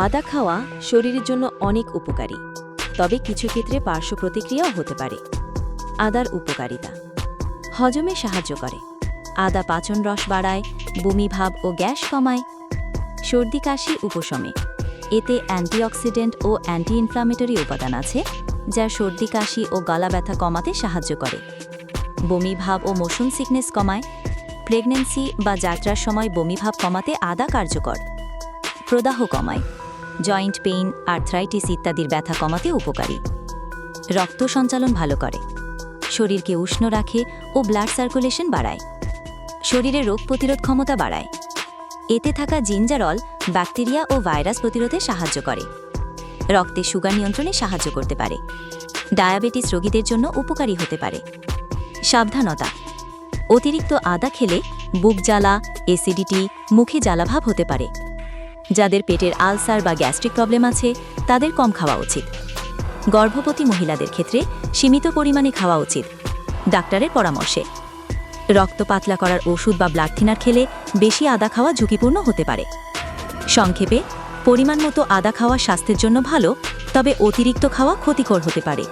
আদা খাওয়া শরীরের জন্য অনেক উপকারী, তবে কিছু ক্ষেত্রে পার্শ্ব প্রতিক্রিয়াও হতে পারে। আদার উপকারিতা: হজমে সাহায্য করে, আদা পাচন রস বাড়ায়, বমিভাব ও গ্যাস কমায়, সর্দি কাশি উপশমে, এতে অ্যান্টিঅক্সিডেন্ট ও অ্যান্টি ইনফ্লামেটরি উপাদান আছে যা সর্দি কাশি ও গলা ব্যথা কমাতে সাহায্য করে, বমিভাব ও মোশন সিকনেস কমায়, প্রেগন্যান্সি বা যাত্রার সময় বমিভাব কমাতে আদা কার্যকর, প্রদাহ কমায়, জয়েন্ট পেইন, আর্থ্রাইটিস ইত্যাদির ব্যথা কমাতে উপকারী, রক্ত সঞ্চালন ভালো করে, শরীরকে উষ্ণ রাখে ও ব্লাড সার্কুলেশন বাড়ায়, শরীরে রোগ প্রতিরোধ ক্ষমতা বাড়ায়, এতে থাকা জিঞ্জারল ব্যাকটেরিয়া ও ভাইরাস প্রতিরোধে সাহায্য করে, রক্তে সুগার নিয়ন্ত্রণে সাহায্য করতে পারে, ডায়াবেটিস রোগীদের জন্য উপকারী হতে পারে। সাবধানতা: অতিরিক্ত আদা খেলে বুক জ্বালা, অ্যাসিডিটি, মুখে জ্বালাভাব হতে পারে। যাদের পেটের আলসার বা গ্যাস্ট্রিক প্রবলেম আছে তাদের কম খাওয়া উচিত। গর্ভবতী মহিলাদের ক্ষেত্রে সীমিত পরিমাণে খাওয়া উচিত, ডাক্তারের পরামর্শে। রক্ত পাতলা করার ওষুধ বা ব্লাড থিনার খেলে বেশি আদা খাওয়া ঝুঁকিপূর্ণ হতে পারে। সংক্ষেপে, পরিমাণ মতো আদা খাওয়া স্বাস্থ্যের জন্য ভালো, তবে অতিরিক্ত খাওয়া ক্ষতিকর হতে পারে।